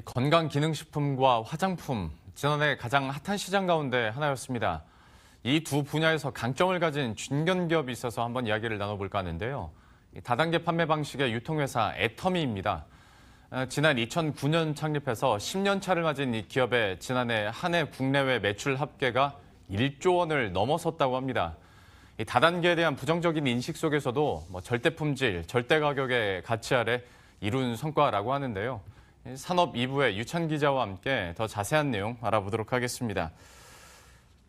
건강기능식품과 화장품, 지난해 가장 핫한 시장 가운데 하나였습니다. 이 두 분야에서 강점을 가진 중견기업이 있어서 한번 이야기를 나눠볼까 하는데요. 다단계 판매 방식의 유통회사 애터미입니다. 지난 2009년 창립해서 10년 차를 맞은 이 기업의 지난해 한 해 국내외 매출 합계가 1조 원을 넘어섰다고 합니다. 이 다단계에 대한 부정적인 인식 속에서도 절대 품질, 절대 가격의 가치 아래 이룬 성과라고 하는데요. 산업 2부의 유찬 기자와 함께 더 자세한 내용 알아보도록 하겠습니다.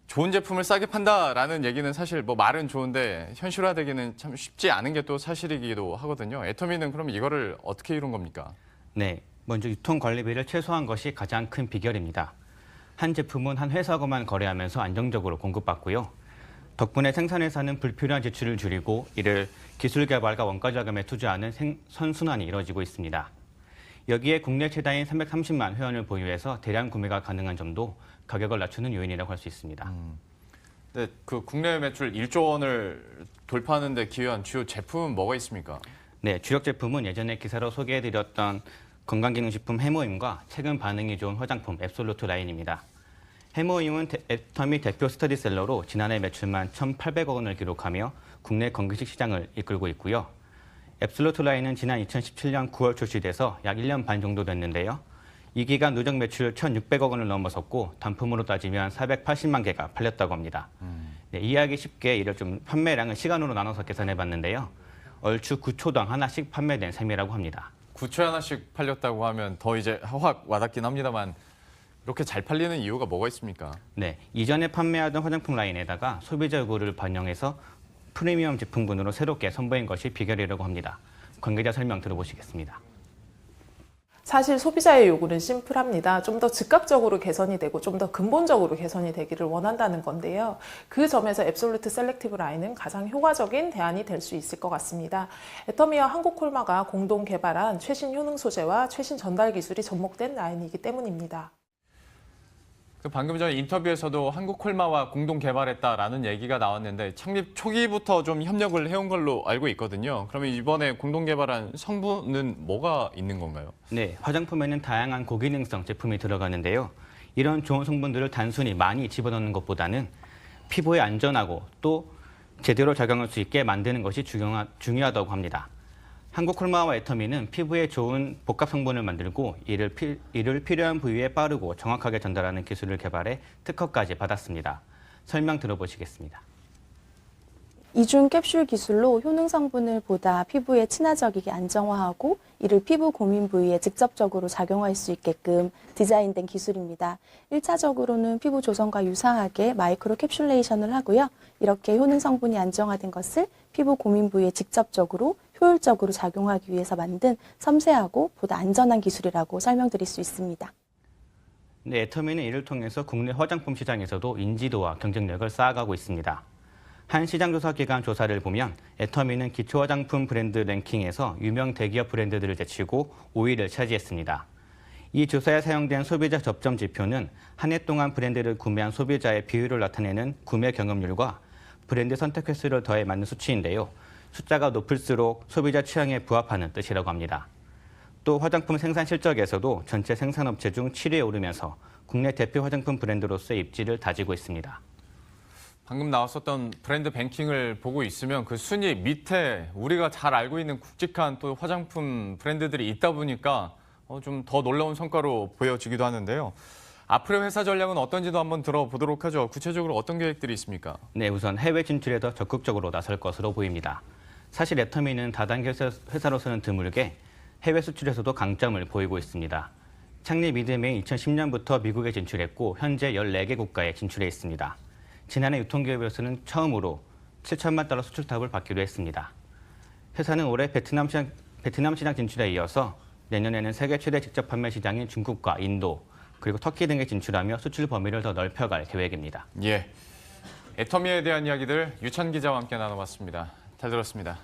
좋은 제품을 싸게 판다라는 얘기는 사실 말은 좋은데 현실화되기는 참 쉽지 않은 게 또 사실이기도 하거든요. 애터미는 그럼 이거를 어떻게 이룬 겁니까? 네, 먼저 유통 관리비를 최소화한 것이 가장 큰 비결입니다. 한 제품은 한 회사하고만 거래하면서 안정적으로 공급받고요. 덕분에 생산회사는 불필요한 지출을 줄이고 이를 기술 개발과 원가 자금에 투자하는 선순환이 이뤄지고 있습니다. 여기에 국내 최다인 330만 회원을 보유해서 대량 구매가 가능한 점도 가격을 낮추는 요인이라고 할 수 있습니다. 네, 그 국내 매출 1조 원을 돌파하는 데 기여한 주요 제품은 뭐가 있습니까? 네, 주력 제품은 예전에 기사로 소개해드렸던 건강기능식품 해모임과 최근 반응이 좋은 화장품 앱솔루트 라인입니다. 해모임은 애터미 대표 스터디셀러로 지난해 매출만 1,800억 원을 기록하며 국내 건기식 시장을 이끌고 있고요. 앱솔루트 라인은 지난 2017년 9월 출시돼서 약 1년 반 정도 됐는데요. 이 기간 누적 매출 1,600억 원을 넘어섰고 단품으로 따지면 480만 개가 팔렸다고 합니다. 네, 이해하기 쉽게 이를 좀 판매량을 시간으로 나눠서 계산해봤는데요. 얼추 9초당 하나씩 판매된 셈이라고 합니다. 9초에 하나씩 팔렸다고 하면 더 이제 확 와닿긴 합니다만 이렇게 잘 팔리는 이유가 뭐가 있습니까? 네, 이전에 판매하던 화장품 라인에다가 소비자 요구를 반영해서 프리미엄 제품군으로 새롭게 선보인 것이 비결이라고 합니다. 관계자 설명 들어보시겠습니다. 사실 소비자의 요구는 심플합니다. 좀 더 즉각적으로 개선이 되고 좀 더 근본적으로 개선이 되기를 원한다는 건데요. 그 점에서 앱솔루트 셀렉티브 라인은 가장 효과적인 대안이 될 수 있을 것 같습니다. 애터미와 한국콜마가 공동 개발한 최신 효능 소재와 최신 전달 기술이 접목된 라인이기 때문입니다. 방금 전 인터뷰에서도 한국콜마와 공동 개발했다라는 얘기가 나왔는데 창립 초기부터 좀 협력을 해온 걸로 알고 있거든요. 그러면 이번에 공동 개발한 성분은 뭐가 있는 건가요? 네, 화장품에는 다양한 고기능성 제품이 들어가는데요. 이런 좋은 성분들을 단순히 많이 집어넣는 것보다는 피부에 안전하고 또 제대로 작용할 수 있게 만드는 것이 중요하다고 합니다. 한국콜마와 애터미는 피부에 좋은 복합 성분을 만들고 이를 필요한 부위에 빠르고 정확하게 전달하는 기술을 개발해 특허까지 받았습니다. 설명 들어보시겠습니다. 이중 캡슐 기술로 효능 성분을 보다 피부에 친화적이게 안정화하고 이를 피부 고민 부위에 직접적으로 작용할 수 있게끔 디자인된 기술입니다. 1차적으로는 피부 조성과 유사하게 마이크로 캡슐레이션을 하고요. 이렇게 효능 성분이 안정화된 것을 피부 고민 부위에 직접적으로 효율적으로 작용하기 위해서 만든 섬세하고 보다 안전한 기술이라고 설명드릴 수 있습니다. 네, 애터미는 이를 통해서 국내 화장품 시장에서도 인지도와 경쟁력을 쌓아가고 있습니다. 한 시장조사기관 조사를 보면 애터미는 기초 화장품 브랜드 랭킹에서 유명 대기업 브랜드들을 제치고 5위를 차지했습니다. 이 조사에 사용된 소비자 접점 지표는 한 해 동안 브랜드를 구매한 소비자의 비율을 나타내는 구매 경험률과 브랜드 선택 횟수를 더해 맞는 수치인데요. 숫자가 높을수록 소비자 취향에 부합하는 뜻이라고 합니다. 또 화장품 생산 실적에서도 전체 생산업체 중 7위에 오르면서 국내 대표 화장품 브랜드로서의 입지를 다지고 있습니다. 방금 나왔었던 브랜드 뱅킹을 보고 있으면 그 순위 밑에 우리가 잘 알고 있는 굵직한 또 화장품 브랜드들이 있다 보니까 좀 더 놀라운 성과로 보여지기도 하는데요. 앞으로의 회사 전략은 어떤지도 한번 들어보도록 하죠. 구체적으로 어떤 계획들이 있습니까? 네, 우선 해외 진출에 더 적극적으로 나설 것으로 보입니다. 사실 애터미는 다단계 회사로서는 드물게 해외 수출에서도 강점을 보이고 있습니다. 창립 이듬해 2010년부터 미국에 진출했고 현재 14개 국가에 진출해 있습니다. 지난해 유통기업에서는 처음으로 7천만 달러 수출탑을 받기로 했습니다. 회사는 올해 베트남 시장 진출에 이어서 내년에는 세계 최대 직접 판매 시장인 중국과 인도, 그리고 터키 등에 진출하며 수출 범위를 더 넓혀갈 계획입니다. 예, 애터미에 대한 이야기들 유찬 기자와 함께 나눠봤습니다. 잘 들었습니다.